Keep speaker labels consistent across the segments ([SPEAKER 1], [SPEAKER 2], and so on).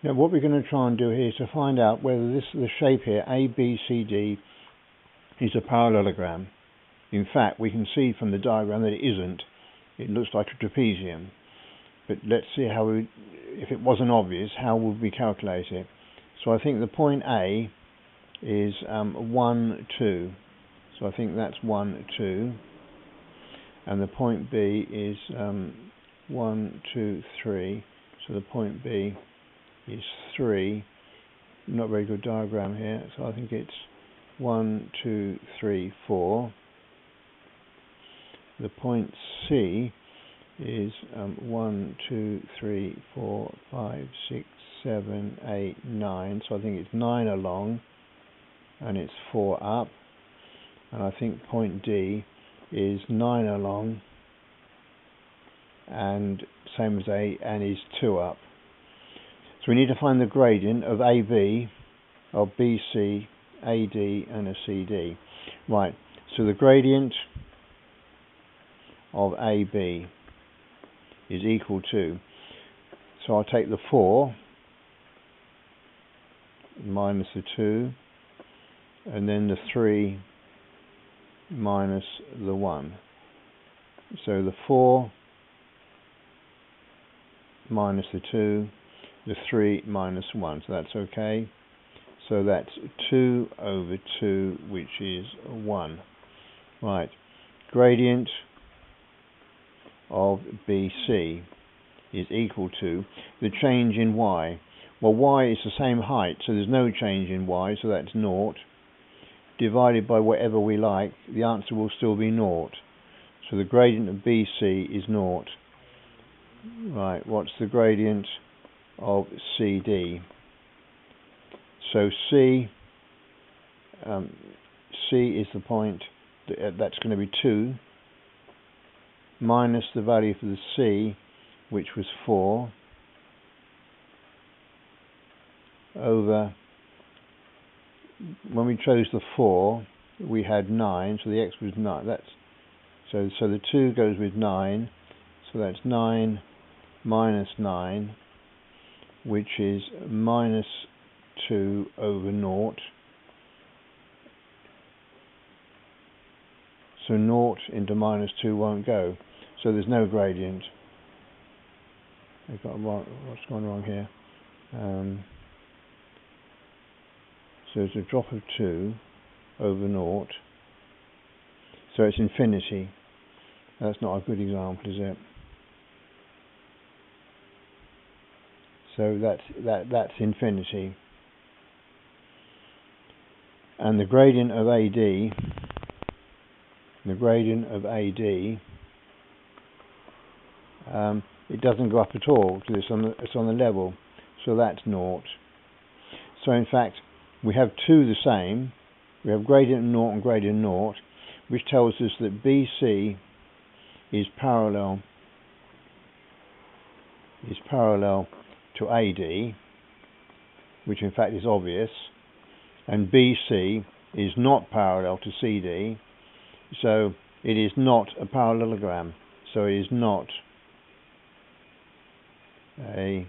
[SPEAKER 1] Now what we're going to try and do here is to find out whether the shape here, ABCD, is a parallelogram. In fact, we can see from the diagram that it isn't. It looks like a trapezium. But let's see how if it wasn't obvious, how would we calculate it? So I think the point A is 1, 2. So I think that's 1, 2. And the point B is 1, 2, 3. So the point B is 3. Not very good diagram here. So I think it's 1, 2, 3, 4. The point C is 1, 2, 3, 4, 5, 6, 7, 8, 9. So I think it's 9 along and it's 4 up. And I think point D is 9 along and same as A and is 2 up. So we need to find the gradient of AB, of BC, AD and a CD. Right, so the gradient of AB is equal to, so I'll take the 4 minus the 2 and then the 3 minus the 1. So the 4 minus the 2, the 3 minus 1, so that's okay. So that's 2 over 2, which is 1. Right, gradient of BC is equal to the change in y. Well, y is the same height, so there's no change in y, so that's 0. Divided by whatever we like, the answer will still be 0. So the gradient of BC is 0. Right, what's the gradient of CD? So C is the point, that's going to be 2, minus the value for the C, which was 4, over, when we chose the 4, we had 9, so the x was 9. That's so the 2 goes with 9, so that's 9 minus 9, which is minus 2 over 0. So 0 into minus 2 won't go. So there's no gradient. I've got what's gone wrong here? So it's a drop of 2 over 0. So it's infinity. That's not a good example, is it? So that's infinity. And the gradient of AD, it doesn't go up at all, because it's on the level, so that's 0. So in fact, we have two the same. We have gradient 0 and gradient 0, which tells us that BC is parallel to AD, which in fact is obvious, and BC is not parallel to CD, so it is not a parallelogram. So it is not a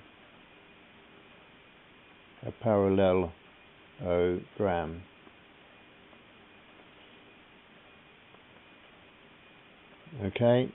[SPEAKER 1] parallelogram. Okay.